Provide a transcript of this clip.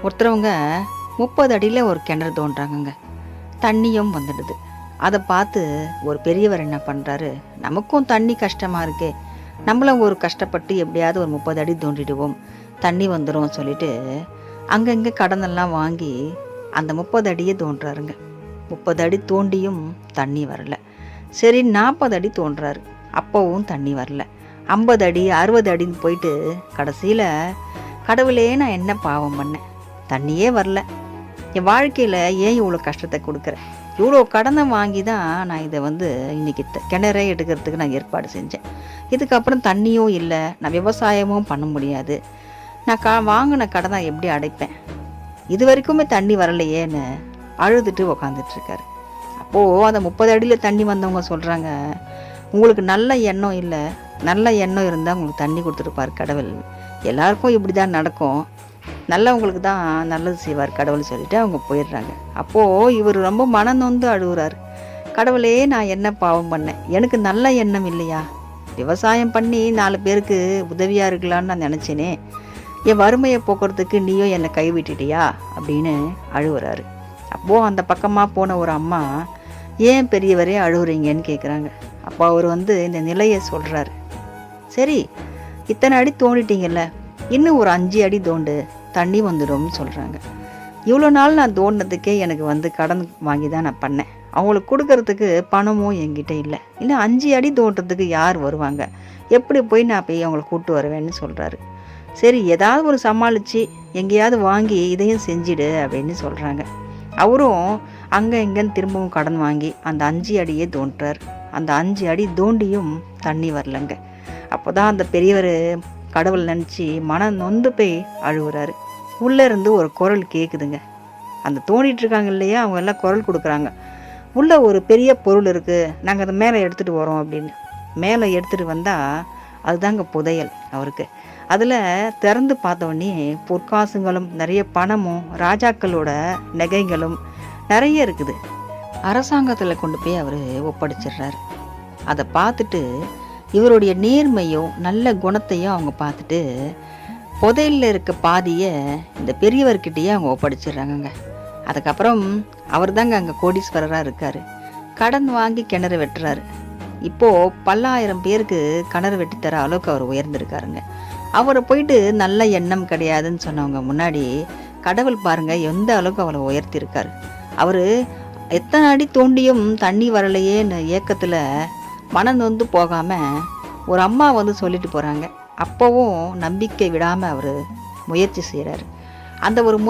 ஒருத்தரவங்க 30 அடியில் ஒரு கிணறு தோன்றாங்கங்க. தண்ணியும் வந்துடுது. அதை பார்த்து ஒரு பெரியவர் என்ன பண்ணுறாரு, நமக்கும் தண்ணி கஷ்டமாக இருக்கே, நம்மளும் ஒரு கஷ்டப்பட்டு எப்படியாவது ஒரு 30 அடி தோண்டிடுவோம், தண்ணி வந்துடும் சொல்லிட்டு அங்கங்கே கடனெல்லாம் வாங்கி அந்த 30 அடியே தோன்றாருங்க. 30 அடி தோண்டியும் தண்ணி வரல. சரி 40 அடி தோன்றாரு, அப்போவும் தண்ணி வரல. 50 அடி 60 அடின்னு போயிட்டு கடைசியில், கடவுளே நான் என்ன பாவம் பண்ணேன், தண்ணியே வரல, என் வாழ்க்கையில் ஏன் இவ்வளோ கஷ்டத்தை கொடுக்குறேன், இவ்வளோ கடனை வாங்கி தான் நான் இதை இன்றைக்கி கிணறே எடுக்கிறதுக்கு நான் ஏற்பாடு செஞ்சேன், இதுக்கப்புறம் தண்ணியும் இல்லை, நான் விவசாயமும் பண்ண முடியாது, நான் வாங்கின கடனை எப்படி அடைப்பேன், இது வரைக்குமே தண்ணி வரலையேன்னு அழுதுட்டு உக்காந்துட்ருக்காரு. அப்போது அந்த 30 அடியில் தண்ணி வந்தவங்க சொல்கிறாங்க, உங்களுக்கு நல்ல எண்ணம் இல்லை, நல்ல எண்ணம் இருந்தால் உங்களுக்கு தண்ணி கொடுத்துருப்பார் கடவுள், எல்லாருக்கும் இப்படி தான் நடக்கும், நல்லவங்களுக்கு தான் நல்லது செய்வார் கடவுள் சொல்லிட்டு அவங்க போயிடுறாங்க. அப்போது இவர் ரொம்ப மனநொந்து அழுகுறாரு. கடவுளே நான் என்ன பாவம் பண்ணேன், எனக்கு நல்ல எண்ணம் இல்லையா, விவசாயம் பண்ணி 4 பேருக்கு உதவியாக இருக்கலான்னு நான் நினச்சேனே, என் வறுமையை போக்குறதுக்கு நீயும் என்னை கைவிட்டுட்டியா அப்படின்னு அழுகுறாரு. அப்போது அந்த பக்கமாக போன ஒரு அம்மா, ஏன் பெரியவரே அழுகுறீங்கன்னு கேட்குறாங்க. அப்போ அவர் இந்த நிலையை சொல்கிறாரு. சரி, இத்தனை அடி தோண்டிட்டீங்கல்ல, இன்னும் ஒரு 5 அடி தோண்டு, தண்ணி வந்துடும்னு சொல்கிறாங்க. இவ்வளோ நாள் நான் தோண்டினதுக்கே எனக்கு கடன் வாங்கி தான் நான் பண்ணேன், அவங்களுக்கு கொடுக்கறதுக்கு பணமும் என்கிட்ட இல்லை, இன்னும் 5 அடி தோண்டுறதுக்கு யார் வருவாங்க, எப்படி போய் நான் அவங்கள கூப்பிட்டு வருவேன்னு சொல்கிறாரு. சரி, ஏதாவது ஒரு சமாளித்து எங்கேயாவது வாங்கி இதையும் செஞ்சிடு அப்படின்னு சொல்கிறாங்க. அவரும் அங்கே இங்கேன்னு திரும்பவும் கடன் வாங்கி அந்த 5 அடியே தோன்றார். அந்த 5 அடி தோண்டியும் தண்ணி வரலங்க. அப்போ தான் அந்த பெரியவர் கடவுள் நினச்சி மனம் நொந்து போய் அழுகுறாரு. உள்ளே இருந்து ஒரு குரல் கேட்குதுங்க. அந்த தோண்டிட்டு இருக்காங்க இல்லையா, அவங்க எல்லாம் குரல் கொடுக்குறாங்க, உள்ளே ஒரு பெரிய பொருள் இருக்குது, நாங்கள் அதை மேலே எடுத்துகிட்டு வரோம் அப்படின்னு. மேலே எடுத்துகிட்டு வந்தால் அதுதாங்க புதையல் அவருக்கு. அதில் திறந்து பார்த்தோன்னே பொற்காசுங்களும் நிறைய பணமும் ராஜாக்களோட நகைகளும் நிறைய இருக்குது. அரசாங்கத்தில் கொண்டு போய் அவர் ஒப்படைச்சிடுறாரு. அதை பார்த்துட்டு இவருடைய நேர்மையும் நல்ல குணத்தையும் அவங்க பார்த்துட்டு புதையலில் இருக்க பாதியை இந்த பெரியவர்கிட்டையே அவங்க ஒப்படைச்சிடுறாங்கங்க. அதுக்கப்புறம் அவர் தாங்க அங்கே கோடீஸ்வரராக இருக்கார். கடன் வாங்கி கிணறு வெட்டுறாரு. இப்போது பல்லாயிரம் பேருக்கு கிணறு வெட்டித்தர அளவுக்கு அவர் உயர்ந்திருக்காருங்க. அவரை போயிட்டு நல்ல எண்ணம் கிடையாதுன்னு சொன்னவங்க முன்னாடி கடவுள் பாருங்கள் எந்த அளவுக்கு அவரை உயர்த்தியிருக்காரு. அவர் எத்தனை அடி தோண்டியும் தண்ணி வரலையேன்னு ஏக்கத்தில் மனநொந்து போகாமல் ஒரு அம்மா சொல்லிட்டு போகிறாங்க. அப்போவும் நம்பிக்கை விடாமல் அவர் முயற்சி செய்கிறார். அந்த ஒரு